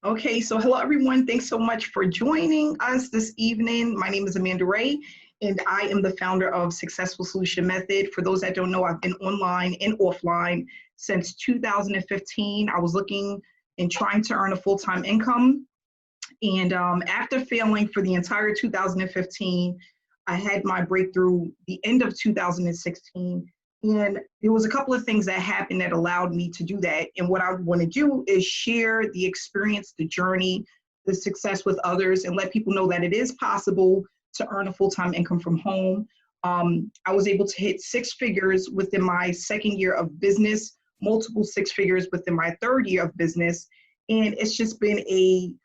Okay, so hello everyone. Thanks so much for joining us this evening. My name is Amanda Wray, and I am the founder of Successful Solution Method. For those that don't know, I've been online and offline since 2015. I was looking and trying to earn a full-time income. And after failing for the entire 2015, I had my breakthrough the end of 2016. And there was a couple of things that happened that allowed me to do that. And what I want to do is share the experience, the journey, the success with others, and let people know that it is possible to earn a full-time income from home. I was able to hit six figures within my second year of business, multiple six figures within my third year of business. And it's just been a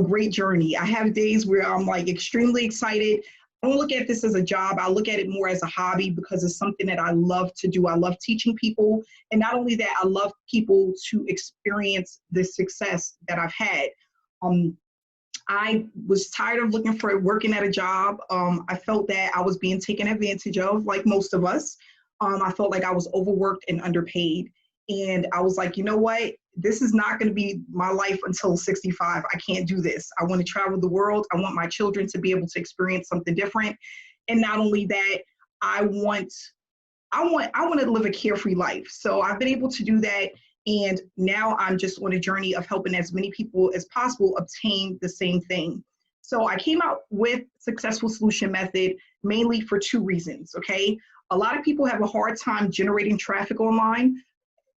great journey. I have days where I'm like extremely excited. I don't look at this as a job. I look at it more as a hobby because it's something that I love to do. I love teaching people. And not only that, I love people to experience the success that I've had. I was tired of looking for working at a job. I felt that I was being taken advantage of, like most of us. I felt like I was overworked and underpaid. And I was like, you know what? This is not going to be my life until 65. I can't do this. I want to travel the world. I want my children to be able to experience something different. And not only that, I want to live a carefree life. So I've been able to do that. And now I'm just on a journey of helping as many people as possible obtain the same thing. So I came out with Successful Solution Method mainly for two reasons, okay? A lot of people have a hard time generating traffic online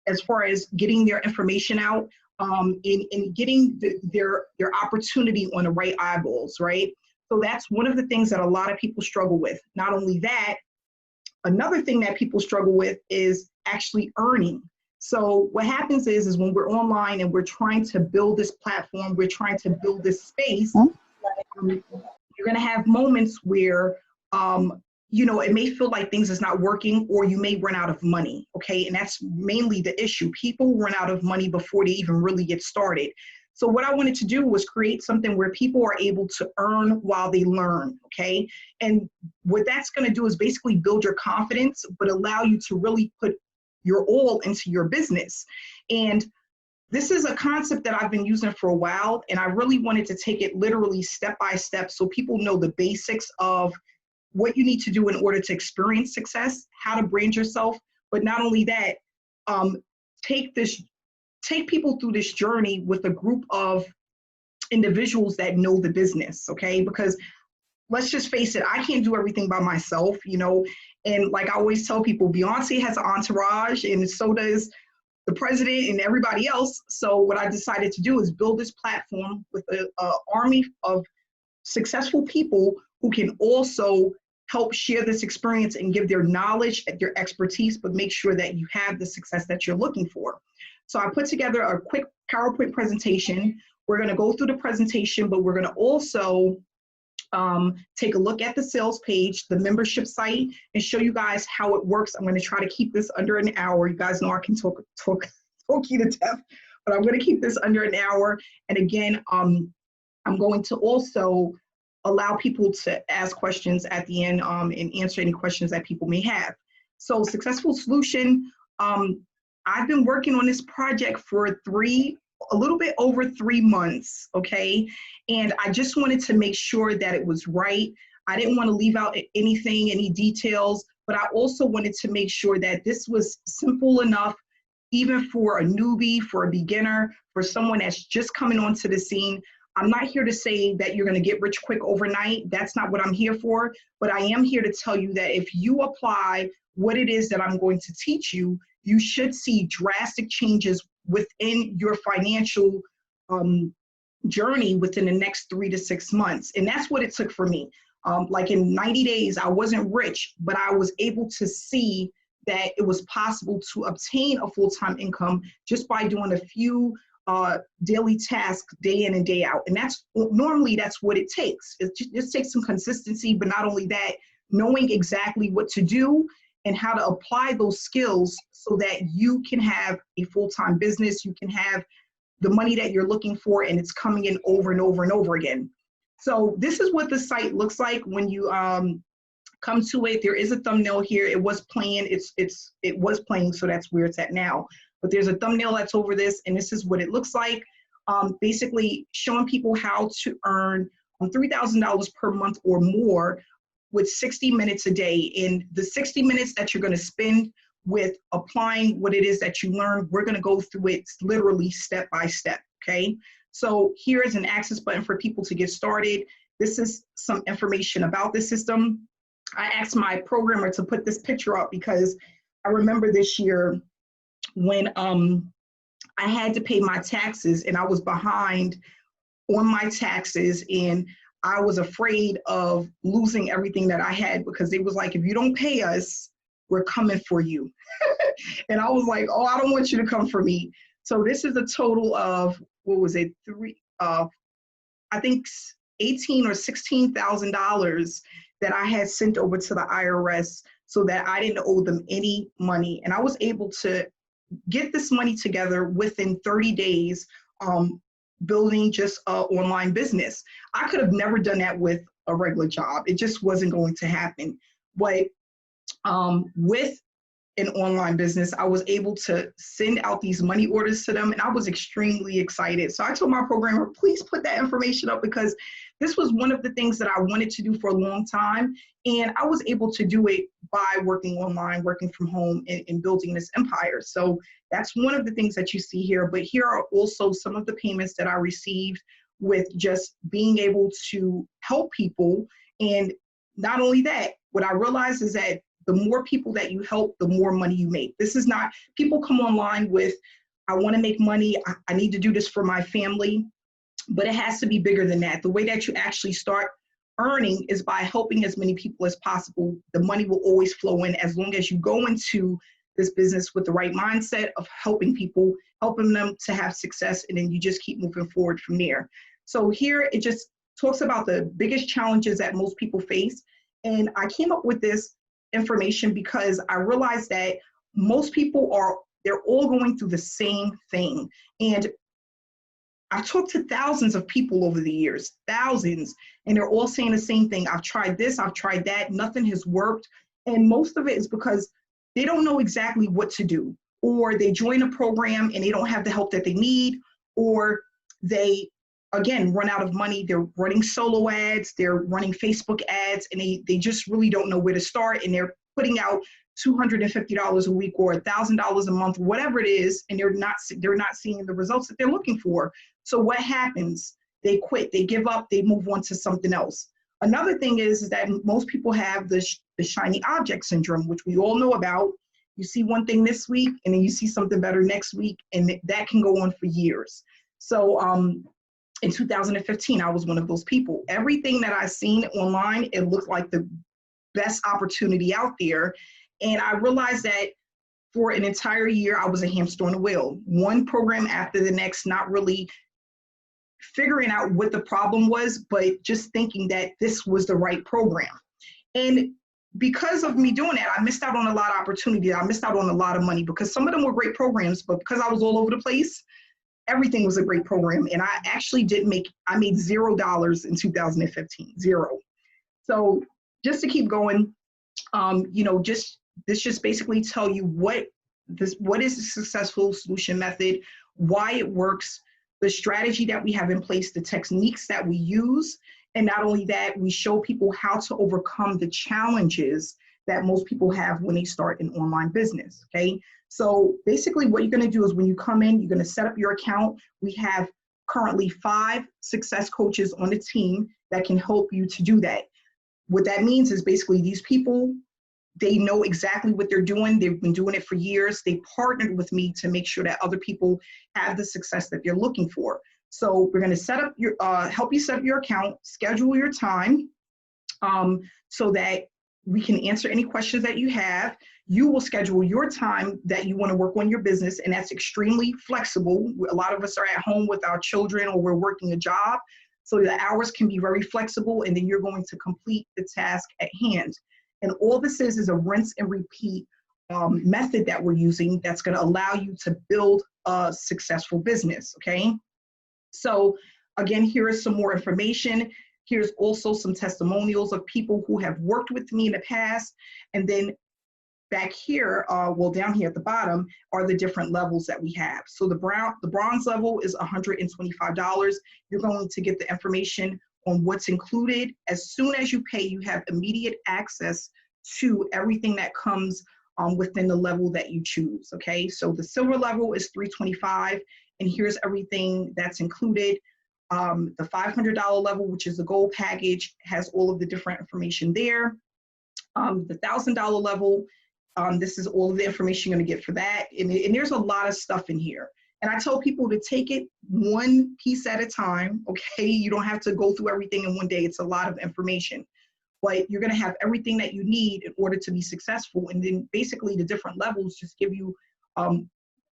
as far as getting their information out and getting their opportunity on the right eyeballs, right? So that's one of the things that a lot of people struggle with. Not only that, another thing that people struggle with is actually earning. So what happens is when we're online and we're trying to build this platform, we're trying to build this space, you're gonna have moments where it may feel like things is not working, or you may run out of money, okay? And that's mainly the issue. People run out of money before they even really get started. So what I wanted to do was create something where people are able to earn while they learn, okay? And what that's gonna do is basically build your confidence, but allow you to really put your all into your business. And this is a concept that I've been using for a while, and I really wanted to take it literally step by step so people know the basics of what you need to do in order to experience success, how to brand yourself, but not only that, take people through this journey with a group of individuals that know the business, okay? Because let's just face it, I can't do everything by myself, and like I always tell people, Beyonce has an entourage, and so does the president and everybody else. So what I decided to do is build this platform with an army of successful people who can also help share this experience and give their knowledge, their expertise, but make sure that you have the success that you're looking for. So I put together a quick PowerPoint presentation. We're gonna go through the presentation, but we're gonna also take a look at the sales page, the membership site, and show you guys how it works. I'm gonna try to keep this under an hour. You guys know I can talk you to death, but I'm gonna keep this under an hour. And again, I'm going to also allow people to ask questions at the end and answer any questions that people may have. So Successful Solution, I've been working on this project for a little bit over 3 months, okay? And I just wanted to make sure that it was right. I didn't want to leave out anything, any details, but I also wanted to make sure that this was simple enough, even for a newbie, for a beginner, for someone that's just coming onto the scene. I'm not here to say that you're going to get rich quick overnight. That's not what I'm here for. But I am here to tell you that if you apply what it is that I'm going to teach you, you should see drastic changes within your financial journey within the next 3 to 6 months. And that's what it took for me. Like in 90 days, I wasn't rich, but I was able to see that it was possible to obtain a full-time income just by doing a few daily tasks day in and day out. And that's what it takes. It just takes some consistency, but not only that, knowing exactly what to do and how to apply those skills so that you can have a full-time business, you can have the money that you're looking for, and it's coming in over and over and over again. So this is what the site looks like when you come to it. There is a thumbnail here. It was playing, it was playing, so that's where it's at now. But there's a thumbnail that's over this, and this is what it looks like. basically showing people how to earn $3,000 per month or more with 60 minutes a day. And the 60 minutes that you're going to spend with applying what it is that you learn, we're going to go through it literally step by step, okay? So here is an access button for people to get started. This is some information about the system. I asked my programmer to put this picture up because I remember this year when I had to pay my taxes and I was behind on my taxes, and I was afraid of losing everything that I had because they was like, if you don't pay us, we're coming for you. And I was like, oh, I don't want you to come for me. So this is a total of, what was it, I think $18,000 or $16,000 that I had sent over to the IRS so that I didn't owe them any money. And I was able to get this money together within 30 days, building just an online business. I could have never done that with a regular job. It just wasn't going to happen. But with an online business, I was able to send out these money orders to them, and I was extremely excited. So I told my programmer, please put that information up, because this was one of the things that I wanted to do for a long time. And I was able to do it by working online, working from home, and building this empire. So that's one of the things that you see here. But here are also some of the payments that I received with just being able to help people. And not only that, what I realized is that the more people that you help, the more money you make. This is not, people come online with, I want to make money, I need to do this for my family, but it has to be bigger than that. The way that you actually start earning is by helping as many people as possible. The money will always flow in as long as you go into this business with the right mindset of helping people, helping them to have success, and then you just keep moving forward from there. So here it just talks about the biggest challenges that most people face. And I came up with this information because I realized that most people they're all going through the same thing. And I've talked to thousands of people over the years, thousands, and they're all saying the same thing. I've tried this, I've tried that, nothing has worked. And most of it is because they don't know exactly what to do, or they join a program and they don't have the help that they need, or they, again, run out of money. They're running solo ads, they're running Facebook ads, and they just really don't know where to start. And they're putting out $250 a week or $1,000 a month, whatever it is, and they're not seeing the results that they're looking for. So what happens? They quit, they give up, they move on to something else. Another thing is that most people have the shiny object syndrome, which we all know about. You see one thing this week, and then you see something better next week, and that can go on for years. So in 2015, I was one of those people. Everything that I seen online, it looked like the best opportunity out there. And I realized that for an entire year, I was a hamster on a wheel, one program after the next, not really figuring out what the problem was, but just thinking that this was the right program. And because of me doing that, I missed out on a lot of opportunity. I missed out on a lot of money because some of them were great programs, but because I was all over the place, everything was a great program. And I actually I made $0 in 2015, zero. So just to keep going, this just basically tell you what is the successful solution method, why it works, the strategy that we have in place, the techniques that we use. And not only that, we show people how to overcome the challenges that most people have when they start an online business, okay? So basically what you're gonna do is when you come in, you're gonna set up your account. We have currently 5 success coaches on the team that can help you to do that. What that means is basically these people, they know exactly what they're doing. They've been doing it for years. They partnered with me to make sure that other people have the success that they're looking for. So we're going to set up help you set up your account, schedule your time, so that we can answer any questions that you have. You will schedule your time that you want to work on your business, and that's extremely flexible. A lot of us are at home with our children, or we're working a job, so the hours can be very flexible, and then you're going to complete the task at hand. And all this is a rinse and repeat method that we're using that's going to allow you to build a successful business, okay? So again, here is some more information. Here's also some testimonials of people who have worked with me in the past. And then back here, well, down here at the bottom are the different levels that we have. So the bronze level is $125. You're going to get the information on what's included. As soon as you pay, you have immediate access to everything that comes within the level that you choose, okay? So the silver level is $325, and here's everything that's included. The $500 level, which is the gold package, has all of the different information there. The $1,000 level, this is all of the information you're gonna get for that. And there's a lot of stuff in here. And I tell people to take it one piece at a time, okay? You don't have to go through everything in one day. It's a lot of information. But you're gonna have everything that you need in order to be successful. And then basically the different levels just give you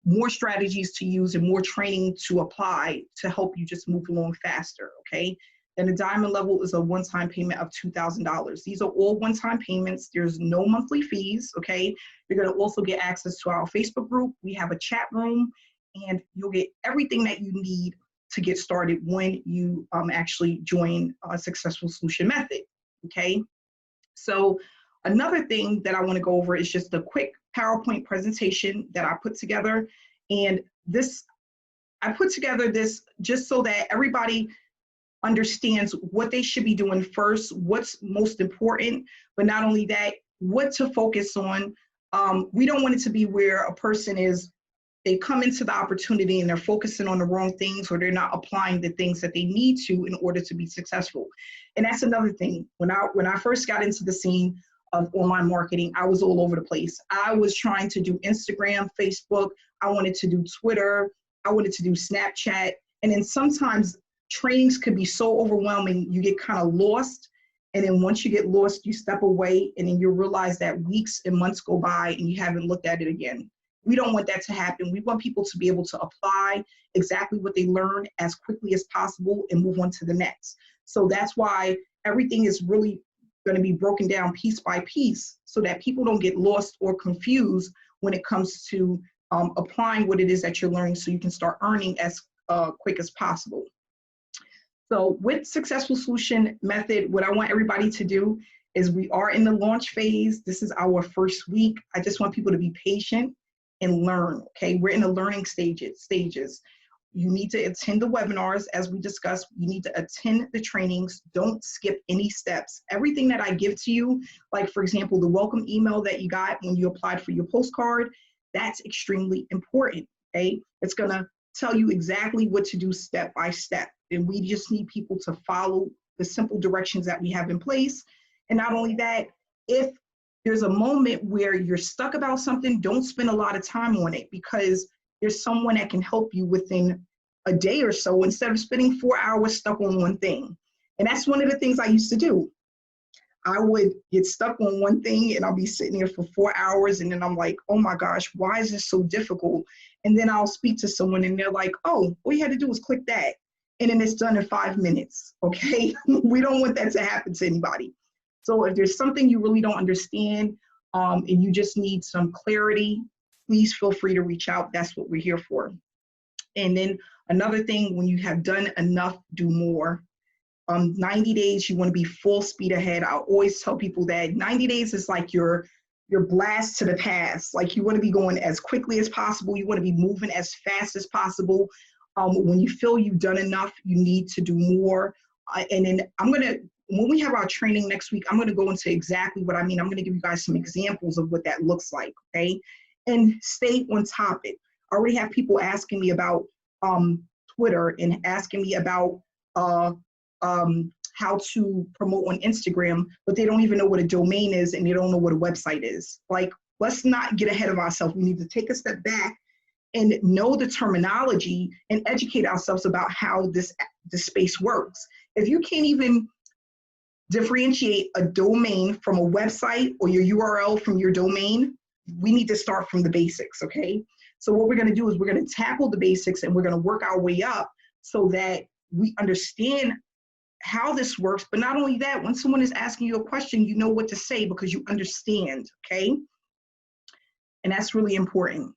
more strategies to use and more training to apply to help you just move along faster, okay? And the diamond level is a one-time payment of $2,000. These are all one-time payments. There's no monthly fees, okay? You're gonna also get access to our Facebook group. We have a chat room, and you'll get everything that you need to get started when you actually join a Successful Solution Method, okay? So another thing that I wanna go over is just a quick PowerPoint presentation that I put together. And I put together this just so that everybody understands what they should be doing first, what's most important, but not only that, what to focus on. We don't want it to be where a person they come into the opportunity and they're focusing on the wrong things, or they're not applying the things that they need to in order to be successful. And that's another thing. When I first got into the scene of online marketing, I was all over the place. I was trying to do Instagram, Facebook, I wanted to do Twitter, I wanted to do Snapchat. And then sometimes trainings could be so overwhelming, you get kind of lost. And then once you get lost, you step away, and then you realize that weeks and months go by and you haven't looked at it again. We don't want that to happen. We want people to be able to apply exactly what they learn as quickly as possible and move on to the next. So that's why everything is really going to be broken down piece by piece so that people don't get lost or confused when it comes to applying what it is that you're learning, so you can start earning as quick as possible. So with Successful Solution Method, what I want everybody to do is, we are in the launch phase. This is our first week. I just want people to be patient and learn, okay? We're in the learning stages. You need to attend the webinars, as we discussed. You need to attend the trainings. Don't skip any steps. Everything that I give to you, like for example, the welcome email that you got when you applied for your postcard, that's extremely important, okay? It's gonna tell you exactly what to do step by step. And we just need people to follow the simple directions that we have in place. And not only that, if there's a moment where you're stuck about something, don't spend a lot of time on it, because there's someone that can help you within a day or so, instead of spending 4 hours stuck on one thing. And that's one of the things I used to do. I would get stuck on one thing and I'll be sitting there for 4 hours, and then I'm like, oh my gosh, why is this so difficult? And then I'll speak to someone and they're like, oh, all you had to do was click that. And then it's done in 5 minutes, okay? We don't want that to happen to anybody. So if there's something you really don't understand and you just need some clarity, please feel free to reach out. That's what we're here for. And then another thing, when you have done enough, do more. 90 days, you want to be full speed ahead. I always tell people that 90 days is like your blast to the past. Like, you want to be going as quickly as possible. You want to be moving as fast as possible. When you feel you've done enough, you need to do more. And then when we have our training next week, I'm going to go into exactly what I mean. I'm going to give you guys some examples of what that looks like, okay? And stay on topic. I already have people asking me about Twitter, and asking me about how to promote on Instagram, but they don't even know what a domain is, and they don't know what a website is. Like, let's not get ahead of ourselves. We need to take a step back and know the terminology and educate ourselves about how this space works. If you can't even differentiate a domain from a website, or your URL from your domain, we need to start from the basics, okay? So what we're gonna do is we're gonna tackle the basics, and we're gonna work our way up so that we understand how this works. But not only that, when someone is asking you a question, you know what to say because you understand, okay? And that's really important.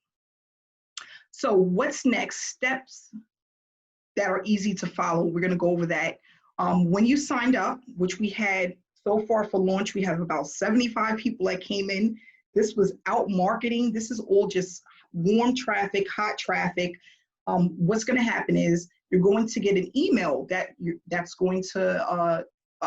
So what's next? Steps that are easy to follow. We're gonna go over that. When you signed up, which we had so far for launch, we have about 75 people that came in. This was out marketing. This is all just warm traffic, hot traffic. What's going to happen is you're going to get an email that's going to,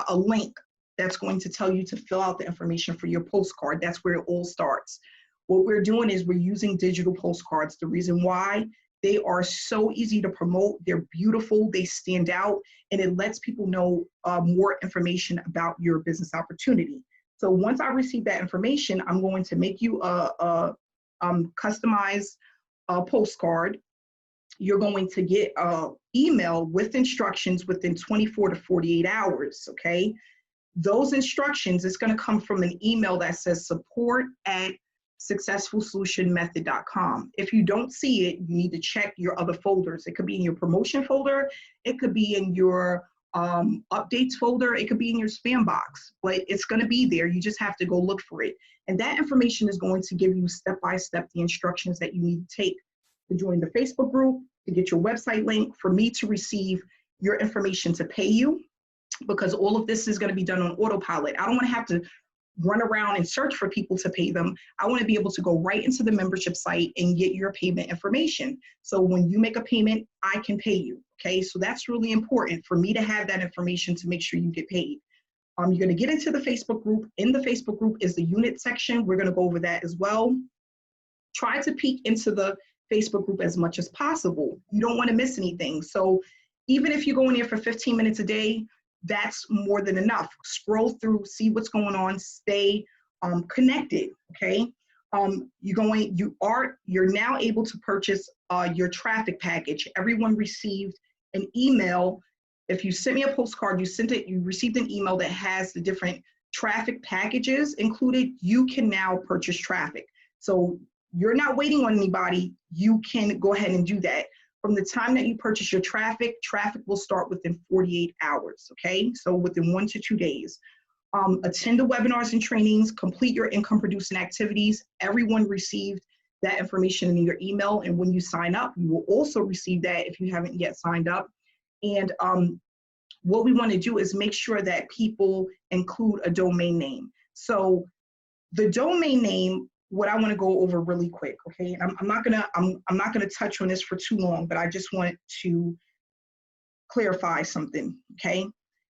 a link that's going to tell you to fill out the information for your postcard. That's where it all starts. What we're doing is we're using digital postcards. The reason why, they are so easy to promote. They're beautiful, they stand out, and it lets people know more information about your business opportunity. So once I receive that information, I'm going to make you a customized postcard. You're going to get an email with instructions within 24 to 48 hours, okay? Those instructions, it's going to come from an email that says support@successfulsolutionmethod.com. If you don't see it, you need to check your other folders. It could be in your promotion folder, it could be in your updates folder, it could be in your spam box, but it's going to be there. You just have to go look for it. And that information is going to give you step-by-step the instructions that you need to take to join the Facebook group, to get your website link, for me to receive your information to pay you, because all of this is going to be done on autopilot. I don't want to have to run around and search for people to pay them. I want to be able to go right into the membership site and get your payment information. So when you make a payment, I can pay you, okay? So that's really important for me to have that information to make sure you get paid. You're going to get into the Facebook group. In the Facebook group is the unit section. We're going to go over that as well. Try to peek into the Facebook group as much as possible. You don't want to miss anything. So even if you go in there for 15 minutes a day, that's more than enough. Scroll through, see what's going on, stay connected, okay? You're now able to purchase your traffic package. Everyone received an email. If you sent me a postcard, you received an email that has the different traffic packages included. You can now purchase traffic. So you're not waiting on anybody. You can go ahead and do that. From the time that you purchase your traffic will start within 48 hours, okay? So within 1 to 2 days. Attend the webinars and trainings, complete your income producing activities. Everyone received that information in your email, and when you sign up, you will also receive that if you haven't yet signed up. And what we want to do is make sure that people include a domain name. So the domain name, what I want to go over really quick, okay? I'm not gonna touch on this for too long, but I just want to clarify something, okay?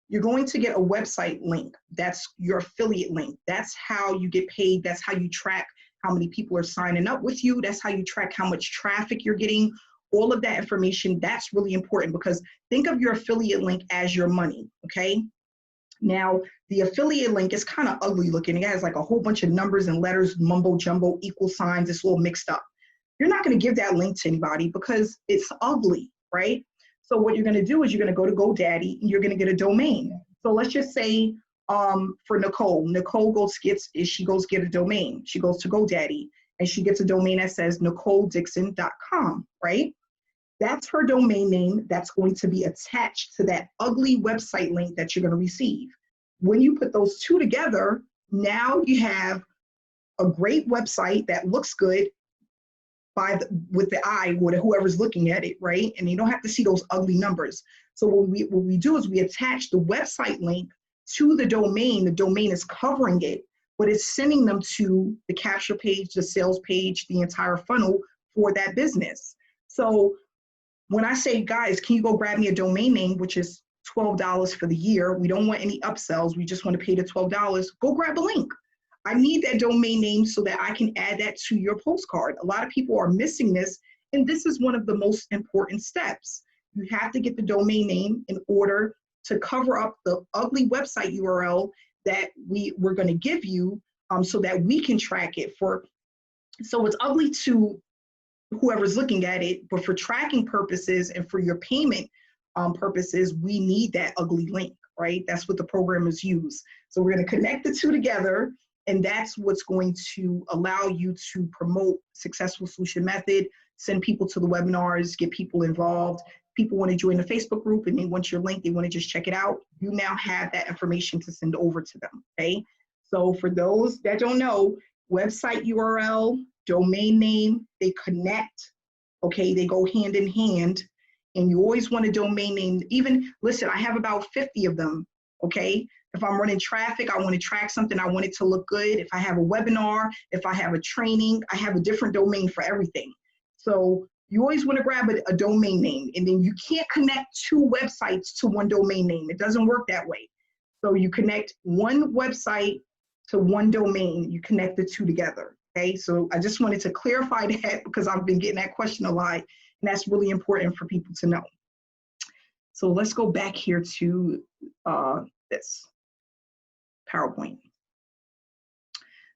You're going to get a website link. That's your affiliate link. That's how you get paid. That's how you track how many people are signing up with you. That's how you track how much traffic you're getting. All of that information, that's really important, because think of your affiliate link as your money, okay? Now, the affiliate link is kind of ugly looking. It has like a whole bunch of numbers and letters, mumbo jumbo, equal signs. It's all mixed up. You're not going to give that link to anybody because it's ugly, right? So what you're going to do is you're going to go to GoDaddy and you're going to get a domain. So let's just say for Nicole goes get a domain. She goes to GoDaddy and she gets a domain that says NicoleDixon.com, right? That's her domain name that's going to be attached to that ugly website link that you're going to receive. When you put those two together, now you have a great website that looks good with the eye, with whoever's looking at it, right? And you don't have to see those ugly numbers. So what we do is we attach the website link to the domain. The domain is covering it, but it's sending them to the capture page, the sales page, the entire funnel for that business. So when I say, guys, can you go grab me a domain name, which is $12 for the year? We don't want any upsells. We just want to pay the $12. Go grab a link. I need that domain name so that I can add that to your postcard. A lot of people are missing this, and this is one of the most important steps. You have to get the domain name in order to cover up the ugly website URL that we're going to give you so that we can track it. So it's ugly to whoever's looking at it, but for tracking purposes and for your payment purposes, we need that ugly link, right? That's what the programmers use. So we're going to connect the two together, and that's what's going to allow you to promote Successful Solution Method, send people to the webinars, get people involved. People want to join the Facebook group and they want your link, they want to just check it out. You now have that information to send over to them, okay? So for those that don't know, website URL, domain name, they connect, okay? They go hand in hand, and you always want a domain name. Even, listen, I have about 50 of them, okay? If I'm running traffic, I want to track something, I want it to look good. If I have a webinar, if I have a training, I have a different domain for everything. So you always want to grab a domain name, and then you can't connect two websites to one domain name. It doesn't work that way. So you connect one website to one domain, you connect the two together. Okay, so I just wanted to clarify that because I've been getting that question a lot, and that's really important for people to know. So let's go back here to this PowerPoint.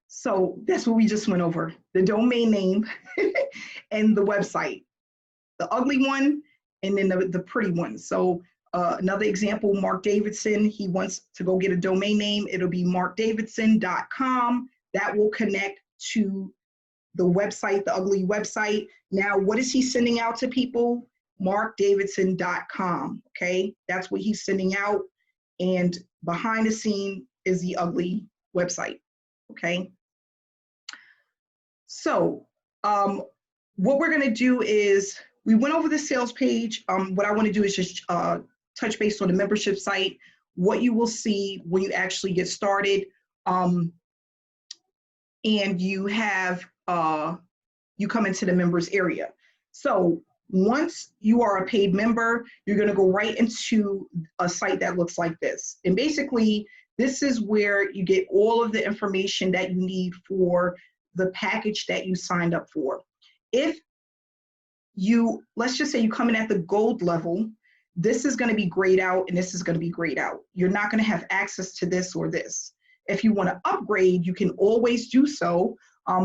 So that's what we just went over, the domain name and the website, the ugly one and then the pretty one. So another example, Mark Davidson, he wants to go get a domain name. It'll be markdavidson.com. That will connect to the website, the ugly website. Now, what is he sending out to people? markdavidson.com, okay? That's what he's sending out. And behind the scene is the ugly website, okay? So what we're gonna do is, we went over the sales page. What I wanna do is just touch base on the membership site, what you will see when you actually get started. And you have, you come into the members area. So once you are a paid member, you're gonna go right into a site that looks like this. And basically, this is where you get all of the information that you need for the package that you signed up for. If you, let's just say you come in at the gold level, this is gonna be grayed out and this is gonna be grayed out. You're not gonna have access to this or this. If you wanna upgrade, you can always do so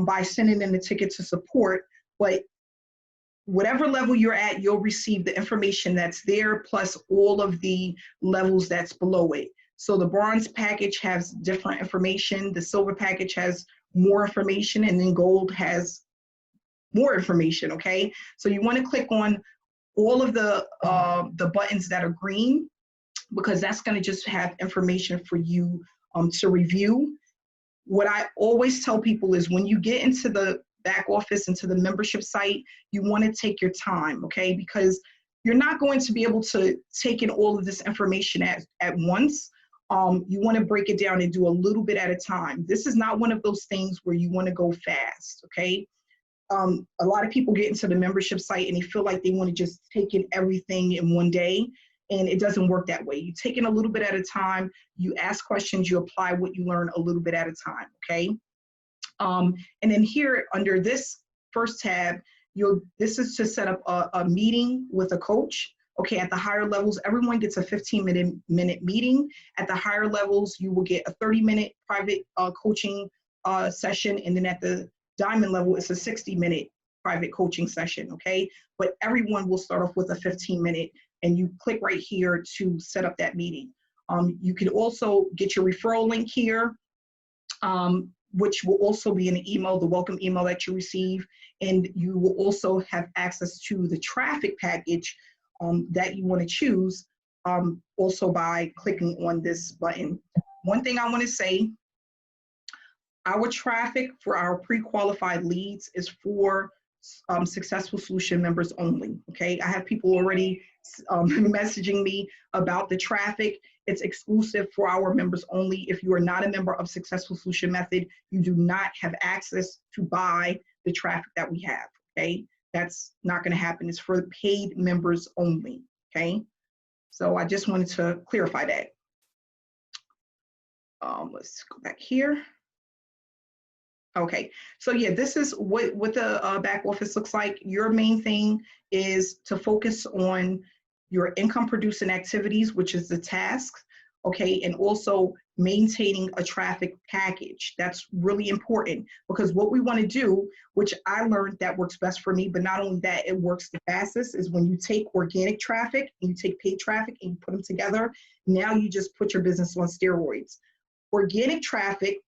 by sending in the ticket to support, but whatever level you're at, you'll receive the information that's there plus all of the levels that's below it. So the bronze package has different information, the silver package has more information, and then gold has more information, okay? So you wanna click on all of the buttons that are green, because that's gonna just have information for you to review. What I always tell people is when you get into the back office, into the membership site, you wanna take your time, okay? Because you're not going to be able to take in all of this information at once. You wanna break it down and do a little bit at a time. This is not one of those things where you wanna go fast, okay? A lot of people get into the membership site and they feel like they wanna just take in everything in one day, and it doesn't work that way. You take in a little bit at a time, you ask questions, you apply what you learn a little bit at a time, okay? And then here under this first tab, this is to set up a meeting with a coach. Okay, at the higher levels, everyone gets a 15-minute meeting. At the higher levels, you will get a 30-minute private coaching session, and then at the diamond level, it's a 60-minute private coaching session, okay? But everyone will start off with a 15-minute, and you click right here to set up that meeting. You can also get your referral link here, which will also be in the email, the welcome email that you receive, and you will also have access to the traffic package that you want to choose also by clicking on this button. One thing I want to say, our traffic for our pre-qualified leads is for Successful Solution members only, okay? I have people already messaging me about the traffic. It's exclusive for our members only. If you are not a member of Successful Solution Method, you do not have access to buy the traffic that we have, okay? That's not gonna happen. It's for paid members only, okay? So I just wanted to clarify that. Let's go back here. Okay, so yeah, this is what the back office looks like. Your main thing is to focus on your income producing activities, which is the task, okay, and also maintaining a traffic package. That's really important, because what we want to do, which I learned that works best for me, but not only that, it works the fastest, is when you take organic traffic and you take paid traffic and you put them together, now you just put your business on steroids. Organic traffic,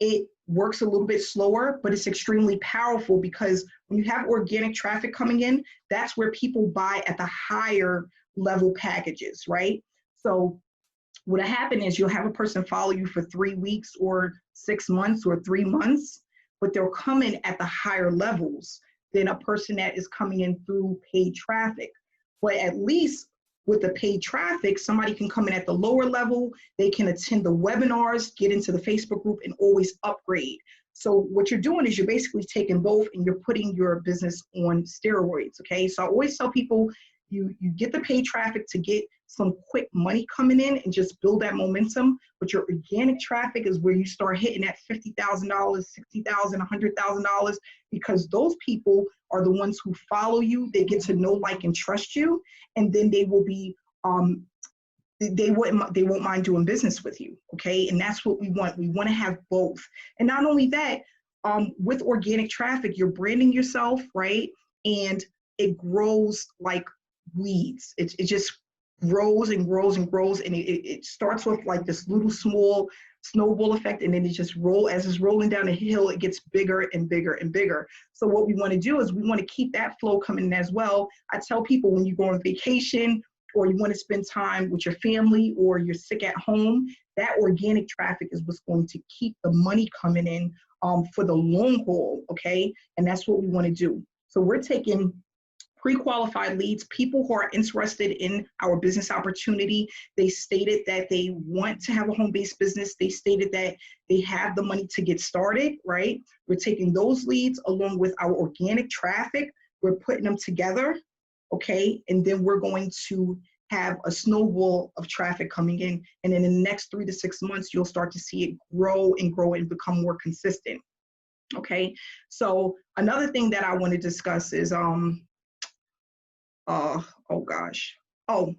it works a little bit slower, but it's extremely powerful, because when you have organic traffic coming in, that's where people buy at the higher level packages, right? So what'll happen is you'll have a person follow you for 3 weeks or 6 months or 3 months, but they'll come in at the higher levels than a person that is coming in through paid traffic. But at least with the paid traffic, somebody can come in at the lower level, they can attend the webinars, get into the Facebook group, and always upgrade. So what you're doing is you're basically taking both and you're putting your business on steroids, okay? So I always tell people, you get the paid traffic to get some quick money coming in and just build that momentum, but your organic traffic is where you start hitting that $50,000, $60,000, $100,000, because those people are the ones who follow you. They get to know, like, and trust you, and then they will be they won't mind doing business with you, okay? And that's what we want. We want to have both. And not only that, with organic traffic, you're branding yourself, right? And it grows like weeds. It just grows and grows and grows, and it starts with like this little small snowball effect, and then it just as it's rolling down the hill, it gets bigger and bigger and bigger. So what we want to do is we want to keep that flow coming in as well. I tell people, when you go on vacation or you want to spend time with your family or you're sick at home, that organic traffic is what's going to keep the money coming in for the long haul, okay? And that's what we want to do. So we're taking pre-qualified leads, people who are interested in our business opportunity. They stated that they want to have a home-based business. They stated that they have the money to get started, right? We're taking those leads along with our organic traffic. We're putting them together, okay? And then we're going to have a snowball of traffic coming in. And then in the next 3 to 6 months, you'll start to see it grow and grow and become more consistent, okay? So another thing that I want to discuss is, oh gosh. Oh,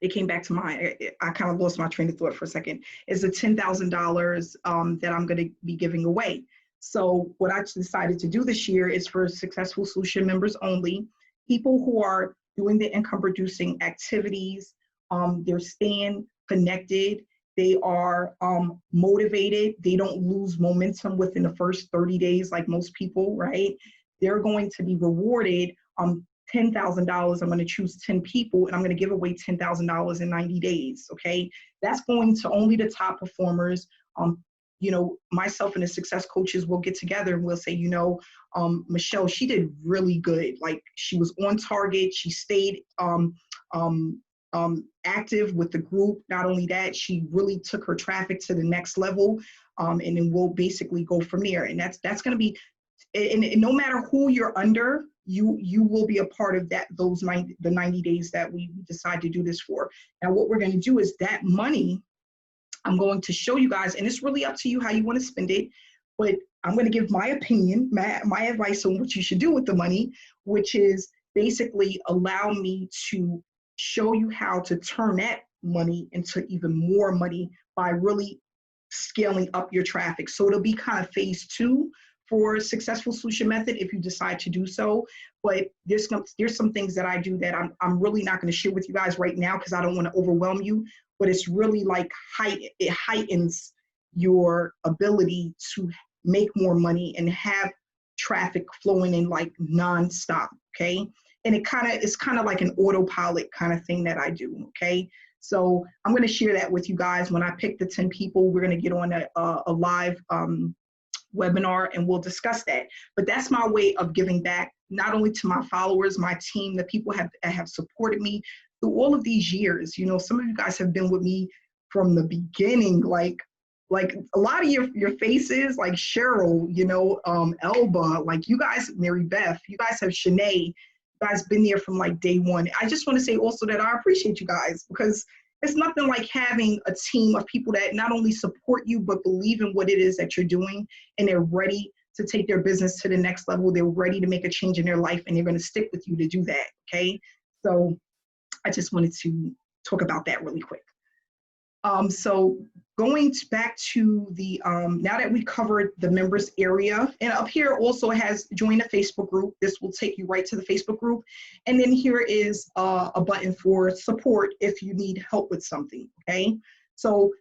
it came back to mind. I kind of lost my train of thought for a second. Is the $10,000 that I'm going to be giving away. So what I decided to do this year is for Successful Solution members only, people who are doing the income producing activities. They're staying connected. They are motivated. They don't lose momentum within the first 30 days like most people, right? They're going to be rewarded $10,000. I'm going to choose 10 people and I'm going to give away $10,000 in 90 days. Okay. That's going to only the top performers. You know, myself and the success coaches will get together and we'll say, you know, Michelle, she did really good. Like, she was on target. She stayed active with the group. Not only that, she really took her traffic to the next level. And then we'll basically go from there. And that's going to be, and no matter who you're under, you will be a part of that, the 90 days that we decide to do this for. Now, what we're going to do is that money, I'm going to show you guys, and it's really up to you how you want to spend it, but I'm going to give my opinion, my advice on what you should do with the money, which is basically allow me to show you how to turn that money into even more money by really scaling up your traffic. So it'll be kind of phase 2 for Successful Solution Method if you decide to do so. But there's some things that I do that I'm really not going to share with you guys right now because I don't want to overwhelm you. But it's really like it heightens your ability to make more money and have traffic flowing in like nonstop. Okay, and it's kind of like an autopilot kind of thing that I do. Okay, so I'm going to share that with you guys. When I pick the 10 people, we're going to get on a live webinar and we'll discuss that. But that's my way of giving back, not only to my followers, my team, the people have supported me through all of these years. You know, some of you guys have been with me from the beginning, like a lot of your faces, like Cheryl, you know, Elba, like you guys, Mary Beth, you guys have Shanae, you guys been there from like day one. I just want to say also that I appreciate you guys, because it's nothing like having a team of people that not only support you, but believe in what it is that you're doing, and they're ready to take their business to the next level. They're ready to make a change in their life, and they're going to stick with you to do that. Okay. So I just wanted to talk about that really quick. So going back to the, now that we covered the members area, and up here also has join a Facebook group. This will take you right to the Facebook group. And then here is a button for support if you need help with something, okay? So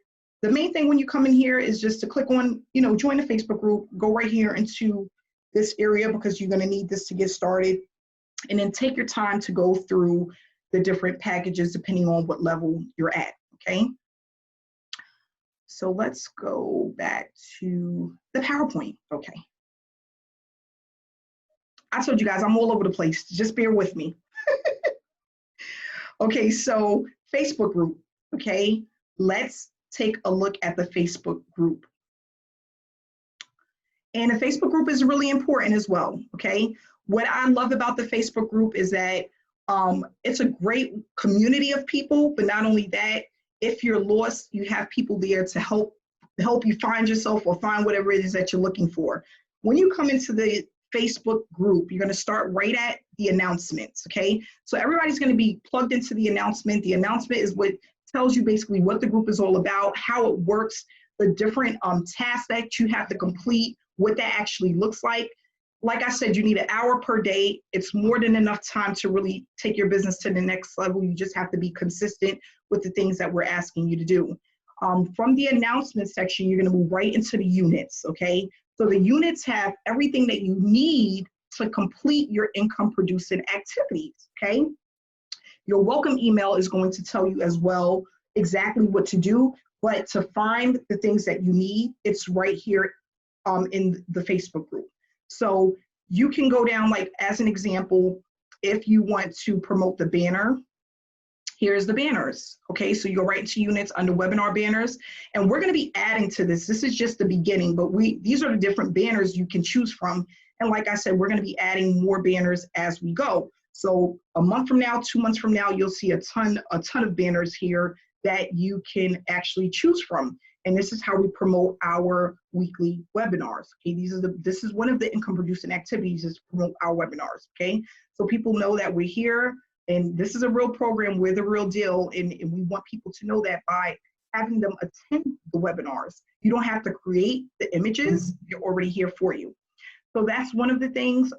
the main thing when you come in here is just to click on, you know, join the Facebook group, go right here into this area because you're gonna need this to get started. And then take your time to go through the different packages depending on what level you're at, okay? So let's go back to the PowerPoint. Okay. I told you guys I'm all over the place. Just bear with me. Okay, so Facebook group, okay? Let's take a look at the Facebook group. And the Facebook group is really important as well, okay? What I love about the Facebook group is that it's a great community of people, but not only that, if you're lost, you have people there to help you find yourself or find whatever it is that you're looking for. When you come into the Facebook group, you're going to start right at the announcements, okay? So everybody's going to be plugged into the announcement. The announcement is what tells you basically what the group is all about, how it works, the different tasks that you have to complete, what that actually looks like. Like I said, you need an hour per day. It's more than enough time to really take your business to the next level. You just have to be consistent with the things that we're asking you to do. From the announcement section, you're going to move right into the units, okay? So the units have everything that you need to complete your income producing activities, okay? Your welcome email is going to tell you as well exactly what to do, but to find the things that you need, it's right here in the Facebook group. So you can go down, like as an example, if you want to promote the banner, here's the banners. Okay, so you go right into units under webinar banners, and we're going to be adding to this. This is just the beginning, but these are the different banners you can choose from. And like I said, we're going to be adding more banners as we go. So a month from now, 2 months from now, you'll see a ton of banners here that you can actually choose from. And this is how we promote our weekly webinars. Okay, this is one of the income producing activities, is to promote our webinars. Okay, so people know that we're here, and this is a real program. We're the real deal, and we want people to know that by having them attend the webinars. You don't have to create the images; they're already here for you. So that's one of the things.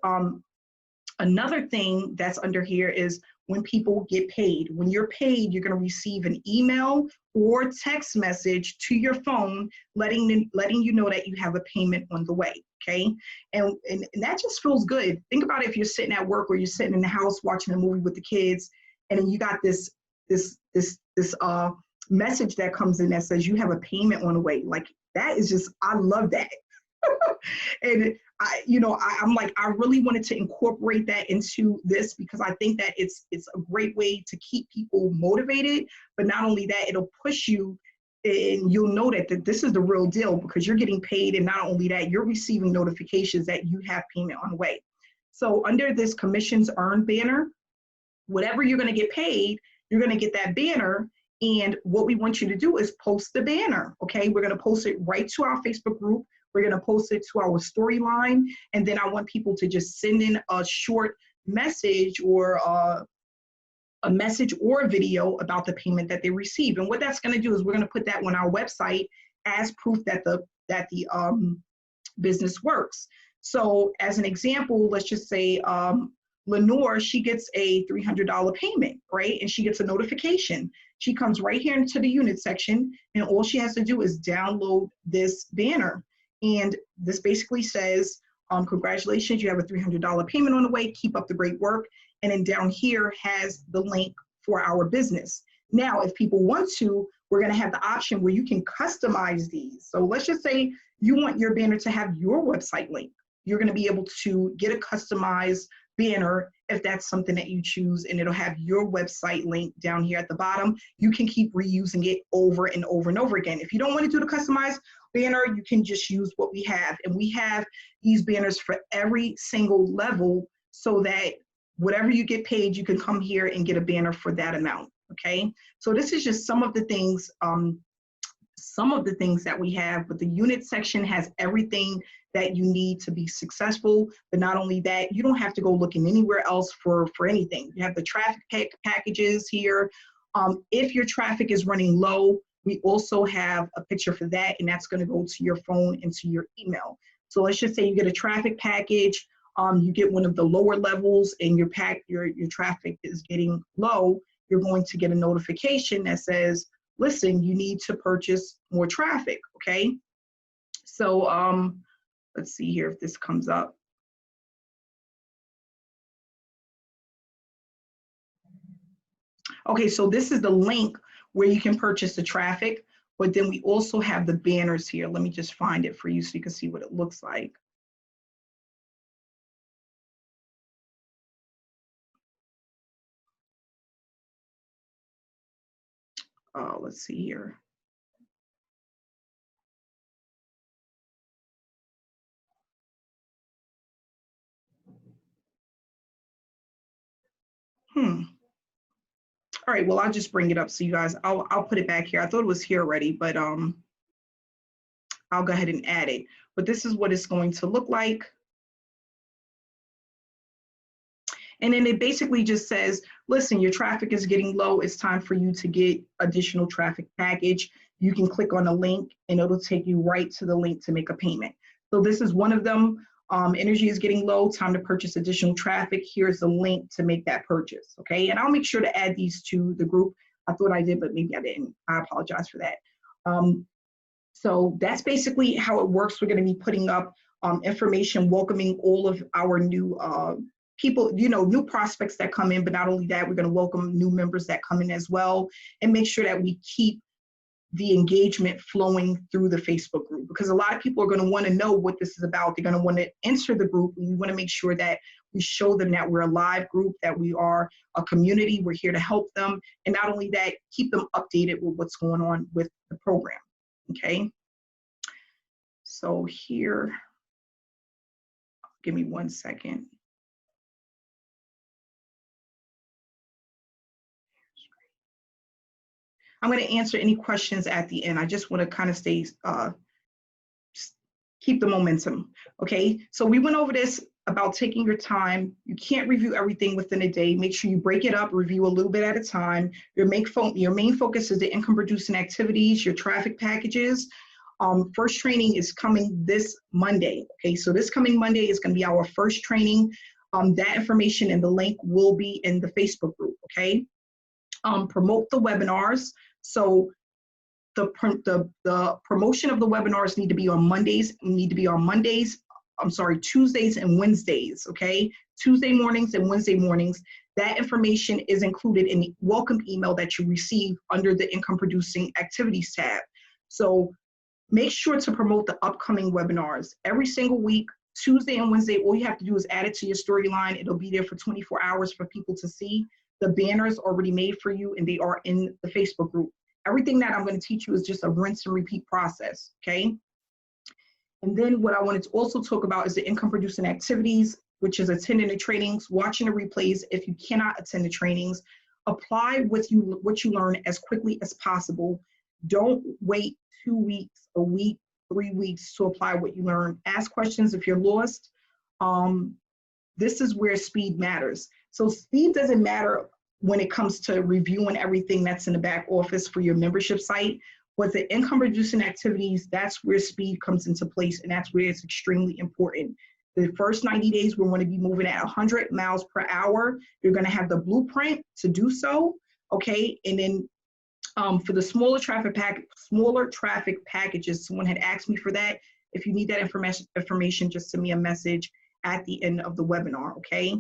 Another thing that's under here is when people get paid. When you're paid, you're going to receive an email or text message to your phone letting you know that you have a payment on the way, okay? And that just feels good. Think about it, if you're sitting at work or you're sitting in the house watching a movie with the kids, and then you got this message that comes in that says you have a payment on the way. Like, that is just, I love that. And I'm like, I really wanted to incorporate that into this, because I think that it's a great way to keep people motivated. But not only that, it'll push you, and you'll know that this is the real deal, because you're getting paid. And not only that, you're receiving notifications that you have payment on the way. So under this commissions earned banner, whatever you're going to get paid, you're going to get that banner. And what we want you to do is post the banner. Okay, we're going to post it right to our Facebook group. We're going to post it to our storyline, and then I want people to just send in a short message or a message or a video about the payment that they receive. And what that's going to do is we're going to put that on our website as proof that the business works. So as an example, let's just say Lenore, she gets a $300 payment, right? And she gets a notification. She comes right here into the unit section, and all she has to do is download this banner. And this basically says, congratulations, you have a $300 payment on the way, keep up the great work. And then down here has the link for our business. Now, if people want to, we're going to have the option where you can customize these. So let's just say you want your banner to have your website link. You're going to be able to get a customized banner if that's something that you choose, and it'll have your website link down here at the bottom. You can keep reusing it over and over and over again. If you don't want to do the customized banner, you can just use what we have. And we have these banners for every single level, so that whatever you get paid, you can come here and get a banner for that amount. Okay, so this is just some of the things that we have, but the unit section has everything that you need to be successful. But not only that, you don't have to go looking anywhere else for anything. You have the traffic packages here. If your traffic is running low, we also have a picture for that, and that's going to go to your phone and to your email. So let's just say you get a traffic package, you get one of the lower levels, and your traffic is getting low. You're going to get a notification that says, listen, you need to purchase more traffic, okay? So let's see here if this comes up. Okay, so this is the link where you can purchase the traffic, but then we also have the banners here. Let me just find it for you so you can see what it looks like. let's see here. All right, well, I'll just bring it up so you guys, I'll put it back here. I thought it was here already, but I'll go ahead and add it. But this is what it's going to look like. And then it basically just says, listen, your traffic is getting low. It's time for you to get additional traffic package. You can click on a link and it'll take you right to the link to make a payment. So this is one of them. Energy is getting low, time to purchase additional traffic. Here's the link to make that purchase, okay? And I'll make sure to add these to the group. I thought I did, but maybe I didn't. I apologize for that. So that's basically how it works. We're gonna be putting up information welcoming all of our new people, new prospects that come in, but not only that, we're gonna welcome new members that come in as well and make sure that we keep the engagement flowing through the Facebook group, because a lot of people are going to want to know what this is about. They're going to want to enter the group, and we want to make sure that we show them that we're a live group, that we are a community, we're here to help them, and not only that, keep them updated with what's going on with the program, okay? So here, give me 1 second. I'm going to answer any questions at the end. I just want to kind of stay, keep the momentum, okay? So we went over this about taking your time. You can't review everything within a day. Make sure you break it up, review a little bit at a time. Your main focus is the income producing activities, your traffic packages. First training is coming this Monday, okay? So this coming Monday is going to be our first training. That information and the link will be in the Facebook group, okay? Promote the webinars. So the promotion of the webinars need to be on Mondays. Tuesdays and Wednesdays, okay? Tuesday mornings and Wednesday mornings. That information is included in the welcome email that you receive under the income producing activities tab. So make sure to promote the upcoming webinars every single week. Tuesday and Wednesday, all you have to do is add it to your storyline. It'll be there for 24 hours for people to see. The banners already made for you and they are in the Facebook group. Everything that I'm going to teach you is just a rinse and repeat process, okay? And then what I wanted to also talk about is the income producing activities, which is attending the trainings, watching the replays. If you cannot attend the trainings, apply what you learn as quickly as possible. Don't wait 2 weeks, a week, 3 weeks to apply what you learn. Ask questions if you're lost. This is where speed matters. So speed doesn't matter when it comes to reviewing everything that's in the back office for your membership site, but the income producing activities, that's where speed comes into place, and that's where it's extremely important. The first 90 days, we're going to be moving at 100 miles per hour. You're going to have the blueprint to do so, okay? And then for the smaller traffic packages, someone had asked me for that. If you need that information, just send me a message at the end of the webinar, okay?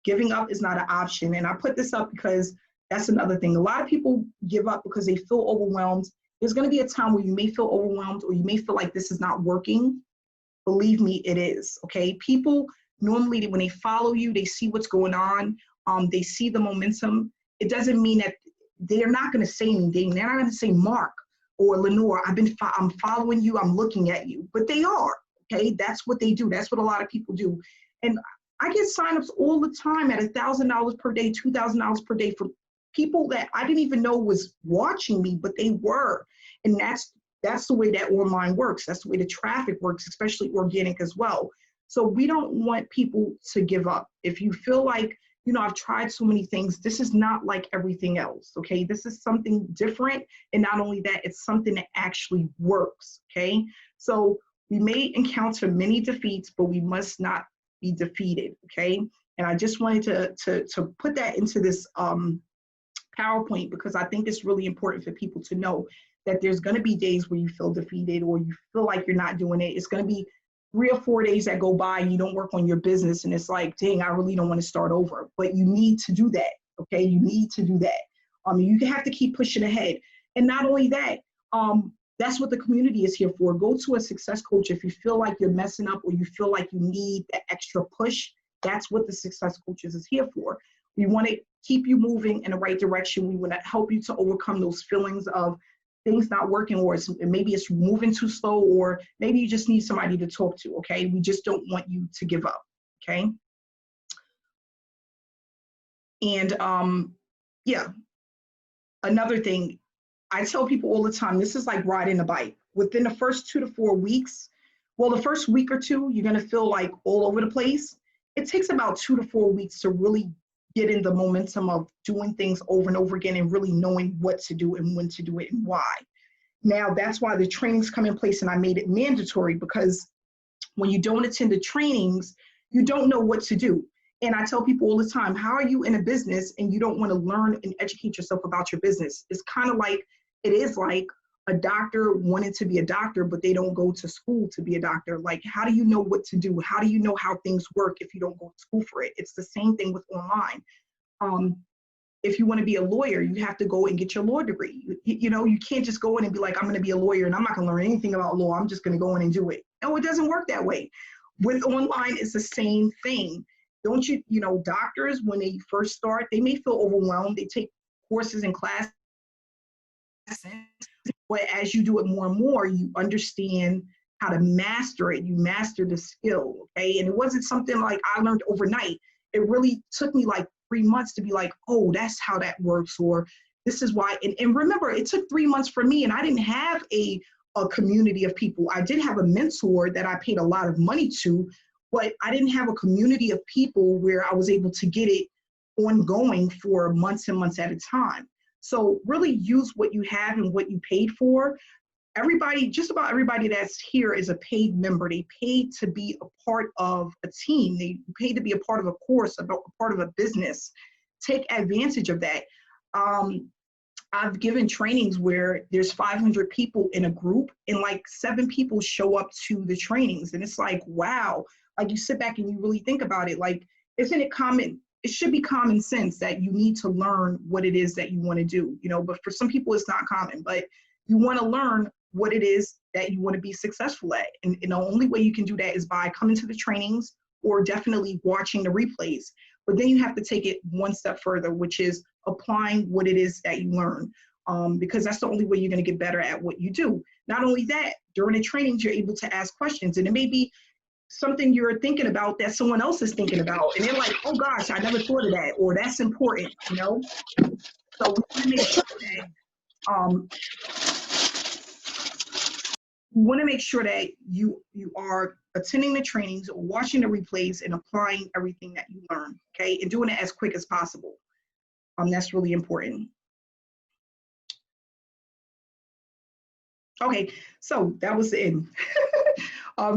Giving up is not an option. And I put this up because that's another thing. A lot of people give up because they feel overwhelmed. There's going to be a time where you may feel overwhelmed or you may feel like this is not working. Believe me, it is, okay? People normally, when they follow you, they see what's going on. They see the momentum. It doesn't mean that they're not going to say anything. They're not going to say, Mark or Lenore, I'm following you, I'm looking at you. But they are, okay? That's what they do. That's what a lot of people do. And I get signups all the time at $1,000 per day, $2,000 per day for people that I didn't even know was watching me, but they were. And that's the way that online works. That's the way the traffic works, especially organic as well. So we don't want people to give up. If you feel like, I've tried so many things, this is not like everything else, okay? This is something different. And not only that, it's something that actually works, okay? So we may encounter many defeats, but we must not be defeated, okay? And I just wanted to put that into this PowerPoint because I think it's really important for people to know that there's going to be days where you feel defeated or you feel like you're not doing it. It's going to be 3 or 4 days that go by and you don't work on your business and it's like, dang, I really don't want to start over. But you need to do that, okay? You need to do that. You have to keep pushing ahead. And not only that, that's what the community is here for. Go to a success coach if you feel like you're messing up or you feel like you need that extra push. That's what the success coaches is here for. We want to keep you moving in the right direction. We want to help you to overcome those feelings of things not working, or maybe it's moving too slow, or maybe you just need somebody to talk to, okay? We just don't want you to give up, okay? And yeah, another thing, I tell people all the time, this is like riding a bike. Within the first 2 to 4 weeks, well, the first week or two, you're gonna feel like all over the place. It takes about 2 to 4 weeks to really get in the momentum of doing things over and over again and really knowing what to do and when to do it and why. Now, that's why the trainings come in place, and I made it mandatory, because when you don't attend the trainings, you don't know what to do. And I tell people all the time, how are you in a business and you don't want to learn and educate yourself about your business? It's kind of like, it is like a doctor wanting to be a doctor, but they don't go to school to be a doctor. Like, how do you know what to do? How do you know how things work if you don't go to school for it? It's the same thing with online. If you want to be a lawyer, you have to go and get your law degree. You know, you can't just go in and be like, I'm going to be a lawyer and I'm not going to learn anything about law. I'm just going to go in and do it. No, it doesn't work that way. With online, it's the same thing. Don't you, you know, doctors, when they first start, they may feel overwhelmed. They take courses and classes, but as you do it more and more, you understand how to master it. You master the skill, okay? And it wasn't something like I learned overnight. It really took me like 3 months to be like, oh, that's how that works, or this is why. And remember, it took 3 months for me, and I didn't have a community of people. I did have a mentor that I paid a lot of money to, but I didn't have a community of people where I was able to get it ongoing for months and months at a time. So really use what you have and what you paid for. Everybody, just about everybody that's here is a paid member. They paid to be a part of a team. They paid to be a part of a course, a part of a business. Take advantage of that. I've given trainings where there's 500 people in a group and like 7 people show up to the trainings. And it's like, wow, like you sit back and you really think about it. Like, isn't it common? It should be common sense that you need to learn what it is that you want to do, you know, but for some people it's not common, but you want to learn what it is that you want to be successful at. And the only way you can do that is by coming to the trainings or definitely watching the replays. But then you have to take it one step further, which is applying what it is that you learn, because that's the only way you're going to get better at what you do. Not only that, during the trainings, you're able to ask questions, and it may be something you're thinking about that someone else is thinking about. And they're like, oh gosh, I never thought of that, or that's important, you know? So we want to make sure that you are attending the trainings, or watching the replays, and applying everything that you learn, okay? And doing it as quick as possible. That's really important. Okay, so that was the end.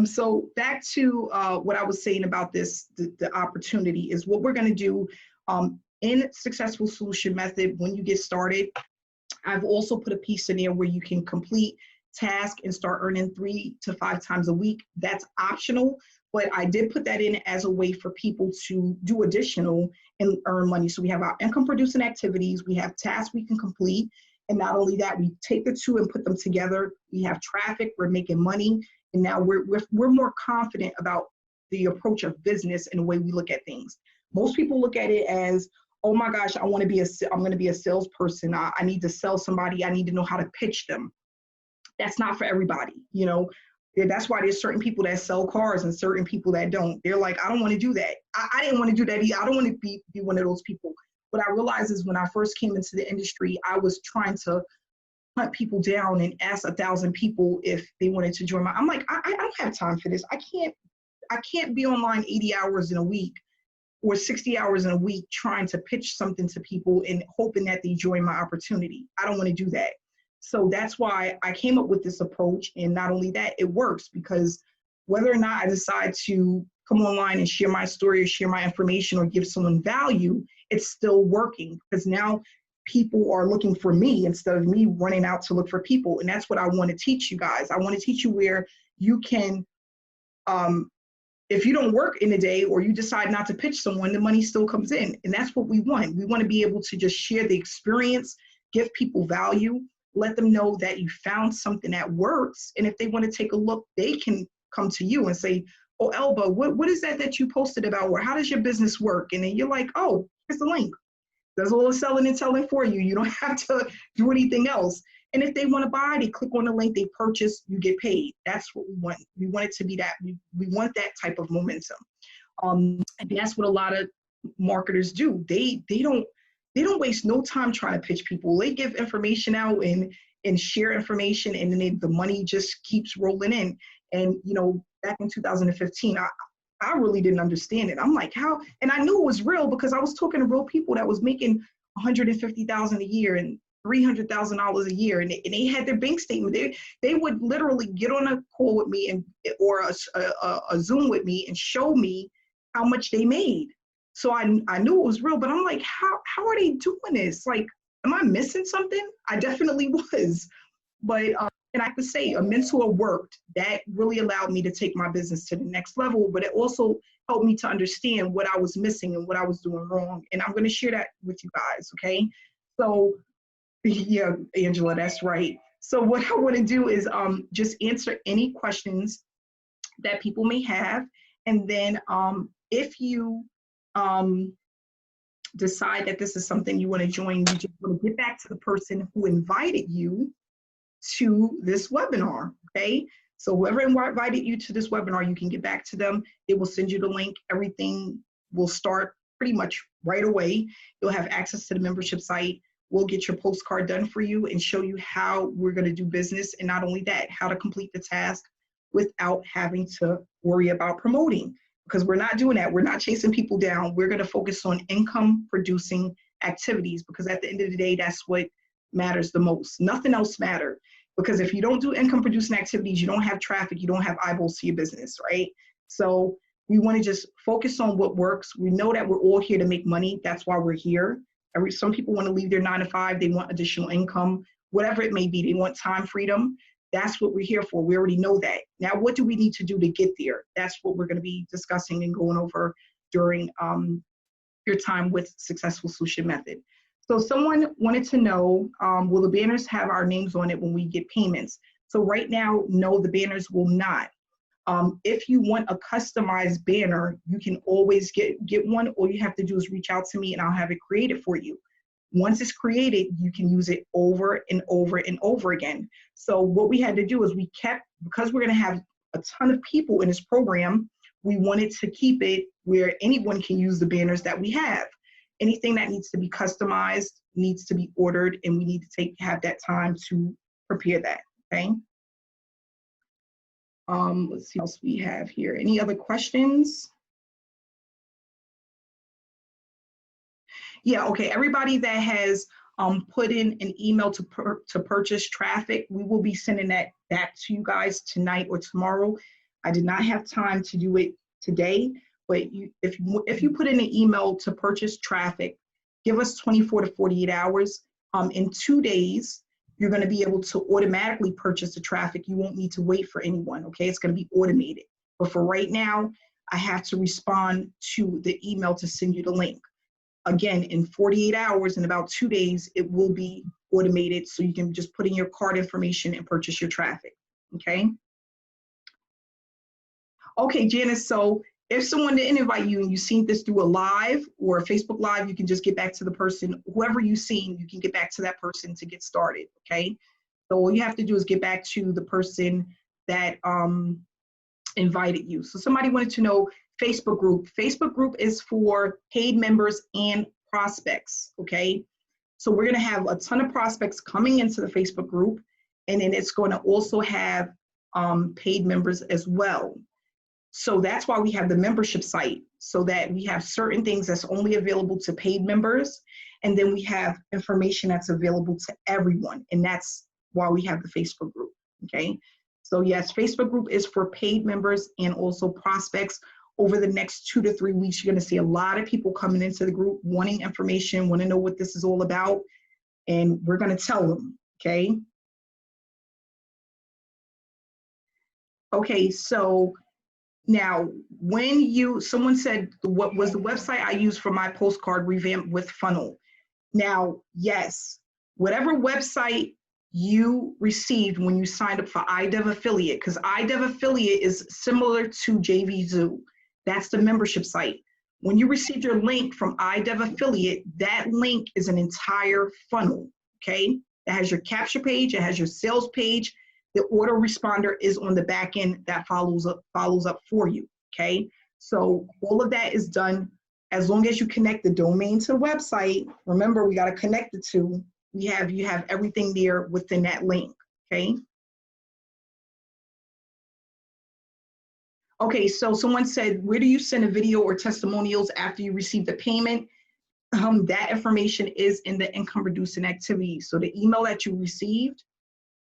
So back to what I was saying about this, the opportunity is what we're going to do in Successful Solution Method. When you get started, I've also put a piece in there where you can complete task and start earning 3 to 5 times a week. That's optional, but I did put that in as a way for people to do additional and earn money. So we have our income producing activities, we have tasks we can complete, and not only that, we take the two and put them together. We have traffic, we're making money, and now we're more confident about the approach of business and the way we look at things. Most people look at it as, oh my gosh, I'm going to be a salesperson. I need to sell somebody. I need to know how to pitch them. That's not for everybody, you know. That's why there's certain people that sell cars and certain people that don't. They're like, I don't want to do that. I didn't want to do that either. I don't want to be one of those people. What I realized is when I first came into the industry, I was trying to hunt people down and ask 1,000 people if they wanted to join I'm like, I don't have time for this. I can't be online 80 hours in a week or 60 hours in a week trying to pitch something to people and hoping that they join my opportunity. I don't want to do that. So that's why I came up with this approach. And not only that, it works, because whether or not I decide to come online and share my story or share my information or give someone value, it's still working, because now people are looking for me instead of me running out to look for people. And that's what I want to teach you guys. I want to teach you where you can, if you don't work in a day or you decide not to pitch someone, the money still comes in. And that's what we want. We want to be able to just share the experience, give people value, let them know that you found something that works. And if they want to take a look, they can come to you and say, oh, Elba, what is that you posted about? Or how does your business work? And then you're like, oh, here's the link. Does all the selling and selling for you. You don't have to do anything else. And if they want to buy, they click on the link, they purchase, you get paid. That's what we want. We want it to be that. We want that type of momentum. And that's what a lot of marketers do. They don't waste no time trying to pitch people. They give information out and share information, and then the money just keeps rolling in. And you know, back in 2015, I really didn't understand it. I'm like, how? And I knew it was real because I was talking to real people that was making $150,000 a year and $300,000 a year, and they had their bank statement. They would literally get on a call with me or a Zoom with me and show me how much they made. So I knew it was real, but I'm like, how are they doing this? Like, am I missing something? I definitely was. But and I have to say, a mentor worked. That really allowed me to take my business to the next level, but it also helped me to understand what I was missing and what I was doing wrong. And I'm going to share that with you guys, okay? So, yeah, Angela, that's right. So what I want to do is just answer any questions that people may have. And then if you decide that this is something you want to join, you just want to get back to the person who invited you to this webinar, okay? So whoever invited you to this webinar, you can get back to them. They will send you the link. Everything will start pretty much right away. You'll have access to the membership site. We'll get your postcard done for you and show you how we're going to do business. And not only that, how to complete the task without having to worry about promoting, because we're not doing that. We're not chasing people down. We're going to focus on income producing activities, because at the end of the day, that's what matters the most. Nothing else matters, because if you don't do income producing activities, you don't have traffic, you don't have eyeballs to your business, right? So we want to just focus on what works. We know that we're all here to make money. That's why we're here. Some people want to leave their 9 to 5. They want additional income, whatever it may be. They want time freedom. That's what we're here for. We already know that. Now, what do we need to do to get there? That's what we're going to be discussing and going over during your time with Successful Solution Method. So someone wanted to know, will the banners have our names on it when we get payments? So right now, no, the banners will not. If you want a customized banner, you can always get one. All you have to do is reach out to me and I'll have it created for you. Once it's created, you can use it over and over and over again. So what we had to do is because we're going to have a ton of people in this program, we wanted to keep it where anyone can use the banners that we have. Anything that needs to be customized needs to be ordered, and we need to have that time to prepare that, okay? Let's see what else we have here. Any other questions? Yeah, okay, everybody that has put in an email to purchase traffic, we will be sending that back to you guys tonight or tomorrow. I did not have time to do it today, but if you put in an email to purchase traffic, give us 24 to 48 hours. In 2 days, you're going to be able to automatically purchase the traffic. You won't need to wait for anyone, okay? It's going to be automated. But for right now, I have to respond to the email to send you the link. Again, in 48 hours, in about 2 days, it will be automated, so you can just put in your card information and purchase your traffic, okay? Okay, Janice, so if someone didn't invite you and you seen this through a live or a Facebook Live, you can just get back to the person, whoever you've seen, you can get back to that person to get started, okay? So all you have to do is get back to the person that invited you. So somebody wanted to know Facebook group. Facebook group is for paid members and prospects, okay? So we're gonna have a ton of prospects coming into the Facebook group, and then it's gonna also have paid members as well. So that's why we have the membership site, so that we have certain things that's only available to paid members, and then we have information that's available to everyone, and that's why we have the Facebook group, okay? So yes, Facebook group is for paid members and also prospects. Over the next 2 to 3 weeks, you're gonna see a lot of people coming into the group wanting information, wanna know what this is all about, and we're gonna tell them, okay? Okay, so now, someone said, what was the website I used for my postcard revamp with funnel? Now, yes, whatever website you received when you signed up for iDev Affiliate, because iDev Affiliate is similar to JVZoo. That's the membership site. When you receive your link from iDev Affiliate, that link is an entire funnel, okay? It has your capture page, it has your sales page. The autoresponder is on the back end that follows up for you, okay? So all of that is done as long as you connect the domain to the website. Remember, we got to connect the two. You have everything there within that link, okay? Okay, so someone said, where do you send a video or testimonials after you receive the payment? That information is in the income producing activities. So the email that you received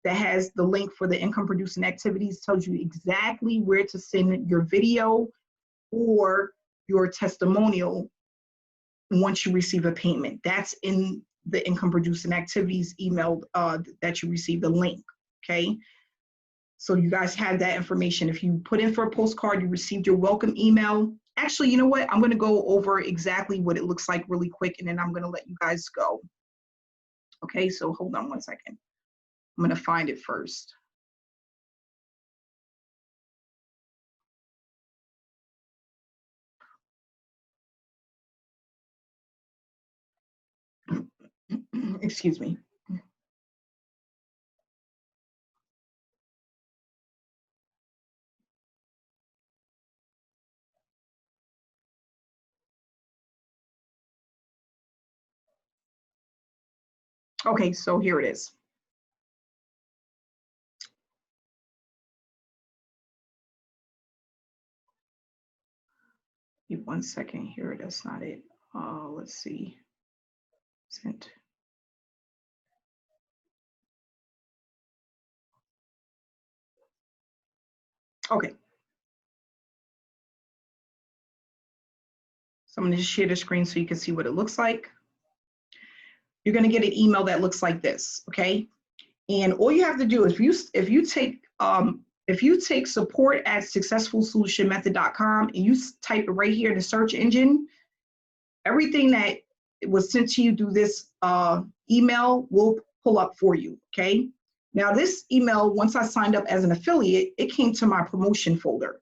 that has the link for the income producing activities tells you exactly where to send your video or your testimonial once you receive a payment. That's in the income producing activities email that you receive the link, okay? So you guys have that information. If you put in for a postcard, you received your welcome email. Actually, you know what? I'm gonna go over exactly what it looks like really quick, and then I'm gonna let you guys go. Okay, so hold on one second. I'm gonna find it first. Excuse me. Okay, so here it is. Give me 1 second here, that's not it. Let's see, sent. Okay. So I'm gonna just share the screen so you can see what it looks like. You're gonna get an email that looks like this, okay? And all you have to do is if you take support at successfulsolutionmethod.com and you type it right here in the search engine, everything that was sent to you through this email will pull up for you, okay? Now this email, once I signed up as an affiliate, it came to my promotion folder.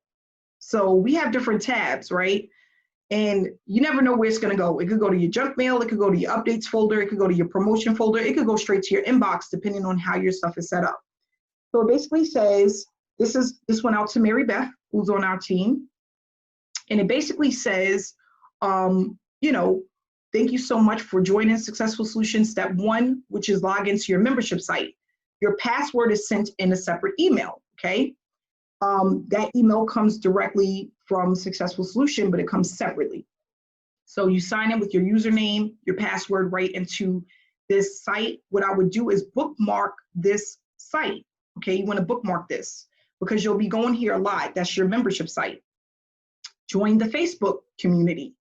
So we have different tabs, right? And you never know where it's gonna go. It could go to your junk mail, it could go to your updates folder, it could go to your promotion folder, it could go straight to your inbox depending on how your stuff is set up. So it basically says, this went out to Mary Beth, who's on our team. And it basically says, you know, thank you so much for joining Successful Solutions Step 1, which is log into your membership site. Your password is sent in a separate email, okay? That email comes directly from Successful Solution, but it comes separately. So you sign in with your username, your password right into this site. What I would do is bookmark this site, okay? You wanna bookmark this because you'll be going here a lot. That's your membership site. Join the Facebook community.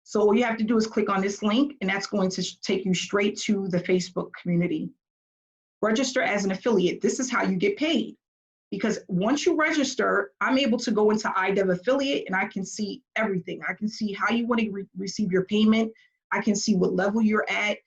So all you have to do is click on this link and that's going to take you straight to the Facebook community. Register as an affiliate. This is how you get paid. Because once you register, I'm able to go into iDev Affiliate and I can see everything. I can see how you want to receive your payment. I can see what level you're at,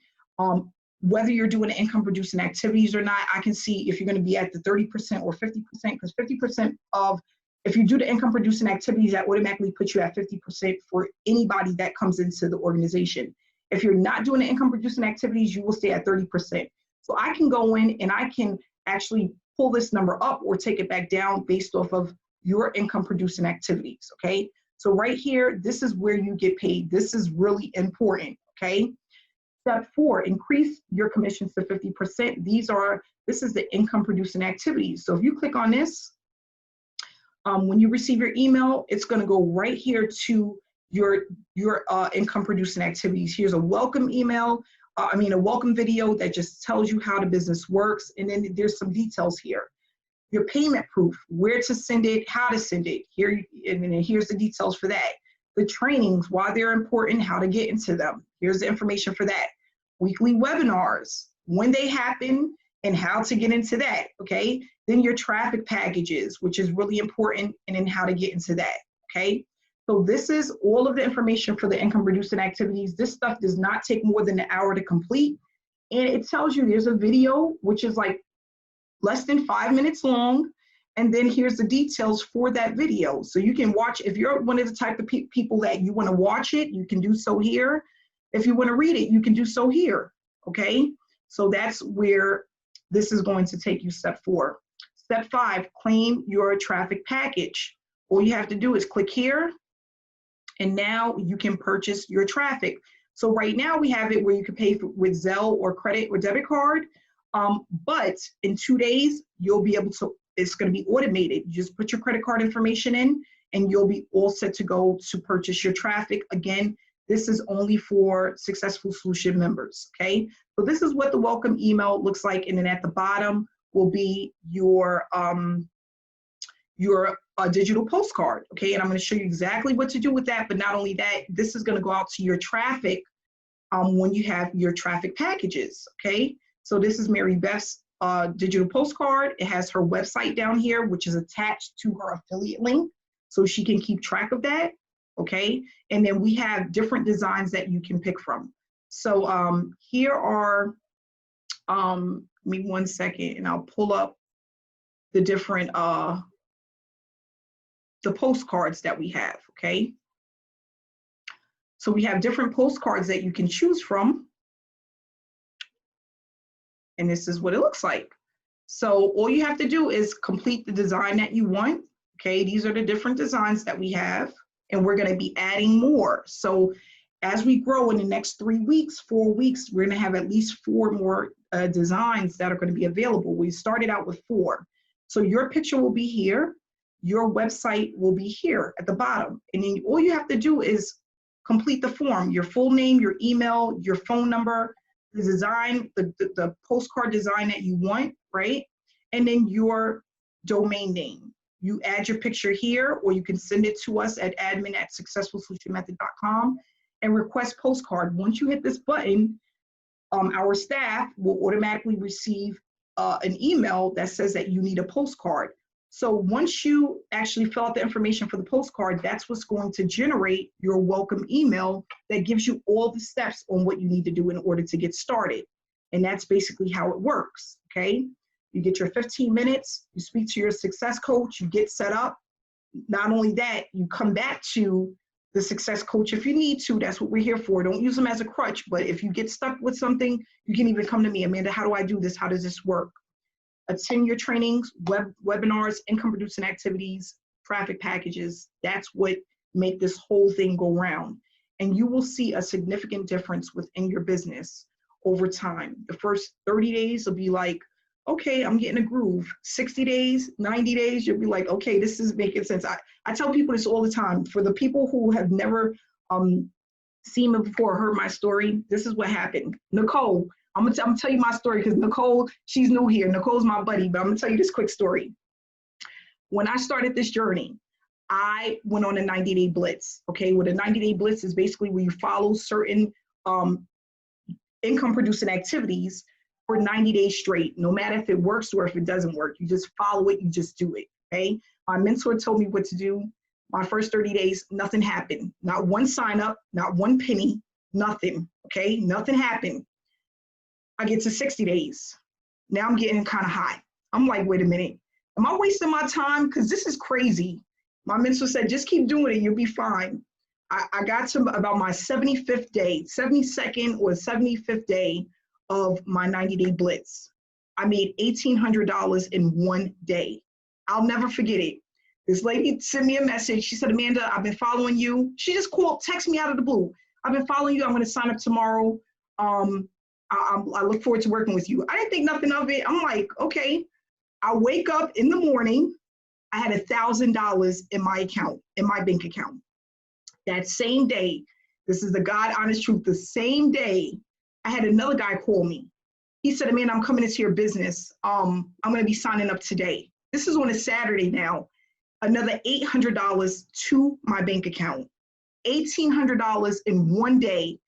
whether you're doing income producing activities or not. I can see if you're going to be at the 30% or 50%, because 50% of, if you do the income producing activities, that automatically puts you at 50% for anybody that comes into the organization. If you're not doing the income producing activities, you will stay at 30%. So I can go in and I can actually pull this number up or take it back down based off of your income producing activities, okay? So right here, this is where you get paid. This is really important, okay? Step 4, increase your commissions to 50%. This is the income producing activities. So if you click on this, when you receive your email, it's gonna go right here to your income producing activities. Here's a welcome email. A welcome video that just tells you how the business works. And then there's some details here. Your payment proof, where to send it, how to send it. And then here's the details for that. The trainings, why they're important, how to get into them. Here's the information for that. Weekly webinars, when they happen and how to get into that, okay? Then your traffic packages, which is really important, and then how to get into that, okay? So this is all of the information for the income producing activities. This stuff does not take more than an hour to complete. And it tells you there's a video, which is like less than 5 minutes long. And then here's the details for that video. So you can watch, if you're one of the type of people that you want to watch it, you can do so here. If you want to read it, you can do so here, okay? So that's where this is going to take you. Step 4. Step 5, claim your traffic package. All you have to do is click here, and now you can purchase your traffic. So right now we have it where you can pay with Zelle or credit or debit card, but in 2 days, you'll be able to, it's going to be automated. You just put your credit card information in, and you'll be all set to go to purchase your traffic. Again, this is only for Successful Solution members, okay? So this is what the welcome email looks like, and then at the bottom will be your digital postcard, okay? And I'm going to show you exactly what to do with that, but not only that, this is going to go out to your traffic when you have your traffic packages, okay? So this is Mary Beth's digital postcard. It has her website down here, which is attached to her affiliate link, so she can keep track of that, okay? And then we have different designs that you can pick from. So here are, give me 1 second, and I'll pull up the different, the postcards that we have, okay? So we have different postcards that you can choose from. And this is what it looks like. So all you have to do is complete the design that you want, okay? These are the different designs that we have, and we're gonna be adding more. So as we grow in the next 3 weeks, 4 weeks, we're gonna have at least 4 more designs that are gonna be available. We started out with 4. So your picture will be here, your website will be here at the bottom. And then all you have to do is complete the form, your full name, your email, your phone number, the design, the postcard design that you want, right? And then your domain name. You add your picture here, or you can send it to us at admin@successfulsolutionmethod.com and request postcard. Once you hit this button, our staff will automatically receive an email that says that you need a postcard. So once you actually fill out the information for the postcard, that's what's going to generate your welcome email that gives you all the steps on what you need to do in order to get started. And that's basically how it works, okay? You get your 15 minutes, you speak to your success coach, you get set up. Not only that, you come back to the success coach if you need to. That's what we're here for. Don't use them as a crutch, but if you get stuck with something, you can even come to me. Amanda, how do I do this? How does this work? Attend your trainings, webinars, income producing activities, traffic packages. That's what make this whole thing go round. And you will see a significant difference within your business over time. The first 30 days will be like, okay, I'm getting a groove. 60 days, 90 days, you'll be like, okay, this is making sense. I tell people this all the time. For the people who have never seen me before or heard my story, this is what happened. Nicole, I'm gonna tell you my story because Nicole, she's new here. Nicole's my buddy, but I'm gonna tell you this quick story. When I started this journey, I went on a 90-day blitz. Okay, what a 90-day blitz is basically where you follow certain income producing activities for 90 days straight, no matter if it works or if it doesn't work. You just follow it, you just do it, okay? My mentor told me what to do. My first 30 days, nothing happened. Not one sign up, not one penny, nothing, okay? Nothing happened. I get to 60 days. Now I'm getting kind of hot. I'm like, wait a minute. Am I wasting my time? Because this is crazy. My mentor said, just keep doing it. You'll be fine. I got to about my 75th day, 72nd or 75th day of my 90-day blitz. I made $1,800 in 1 day. I'll never forget it. This lady sent me a message. She said, Amanda, I've been following you. She just texted me out of the blue. I've been following you. I'm going to sign up tomorrow. I look forward to working with you. I didn't think nothing of it. I'm like, okay. I wake up in the morning. I had $1,000 in my account, in my bank account. That same day, this is the God honest truth, the same day, I had another guy call me. He said, Amanda, I'm coming into your business. I'm going to be signing up today. This is on a Saturday now. Another $800 to my bank account. $1,800 in 1 day.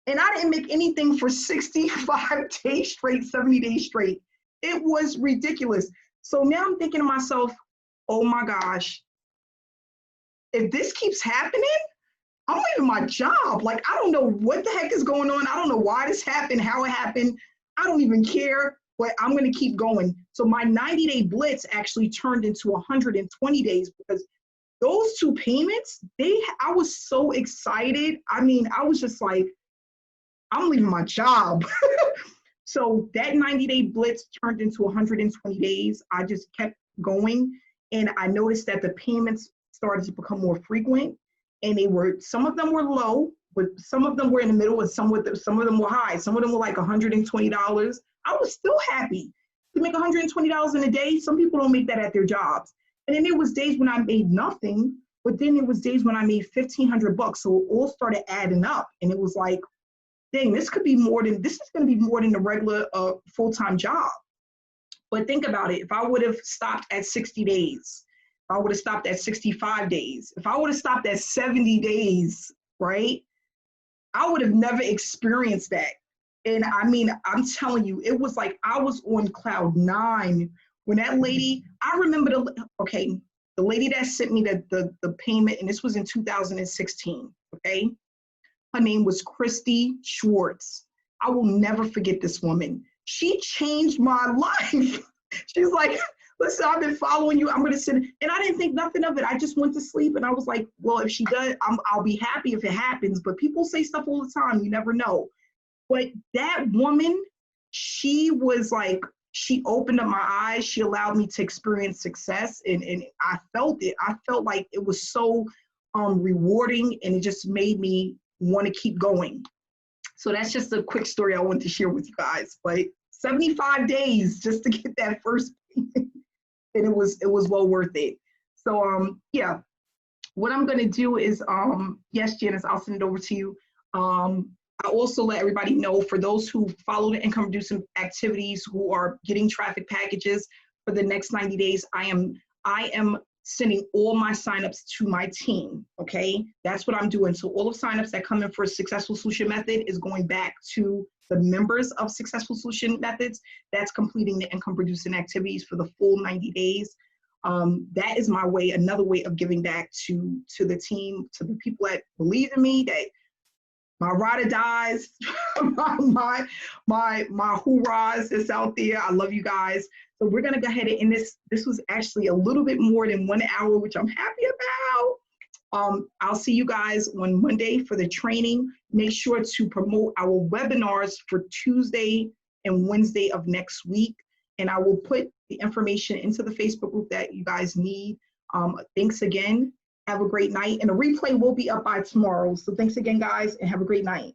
And I didn't make anything for 65 days straight, 70 days straight. It was ridiculous. So now I'm thinking to myself, oh my gosh, if this keeps happening, I'm leaving my job. Like, I don't know what the heck is going on. I don't know why this happened, how it happened. I don't even care. but I'm going to keep going. So my 90-day blitz actually turned into 120 days because those two payments, I was so excited. I mean, I was just like, I'm leaving my job. So that 90-day blitz turned into 120 days. I just kept going, and I noticed that the payments started to become more frequent, and some of them were low, but some of them were in the middle, and some of them were high. Some of them were like $120. I was still happy to make $120 in a day. Some people don't make that at their jobs. And then there was days when I made nothing, but then there was days when I made $1,500. So it all started adding up, and it was like, dang, this is going to be more than the regular full-time job. But think about it. If I would have stopped at 60 days, if I would have stopped at 65 days, if I would have stopped at 70 days, right, I would have never experienced that. And I mean, I'm telling you, it was like I was on cloud 9 when that lady, I remember the lady that sent me the payment, and this was in 2016, okay? Her name was Christy Schwartz. I will never forget this woman. She changed my life. She's like, listen, I've been following you. I'm going to send, and I didn't think nothing of it. I just went to sleep, and I was like, well, if she does, I'll be happy if it happens. But people say stuff all the time. You never know. But that woman, she was like, she opened up my eyes. She allowed me to experience success, and I felt it. I felt like it was so rewarding, and it just made me want to keep going. So that's just a quick story I wanted to share with you guys. But 75 days just to get that first payment, and it was well worth it. So yeah, what I'm going to do is yes, Janice, I'll send it over to you. I also let everybody know, for those who follow the income producing activities, who are getting traffic packages for the next 90 days, I am sending all my signups to my team, okay? That's what I'm doing. So all of signups that come in for a Successful Solution Method is going back to the members of Successful Solution Methods. That's completing the income producing activities for the full 90 days. That is my way, another way of giving back to the team, to the people that believe in me, that my ride or dies, my hoorahs that's out there. I love you guys. So we're gonna go ahead and end this. This was actually a little bit more than 1 hour, which I'm happy about. I'll see you guys on Monday for the training. Make sure to promote our webinars for Tuesday and Wednesday of next week. And I will put the information into the Facebook group that you guys need. Thanks again. Have a great night. And the replay will be up by tomorrow. So thanks again, guys, and have a great night.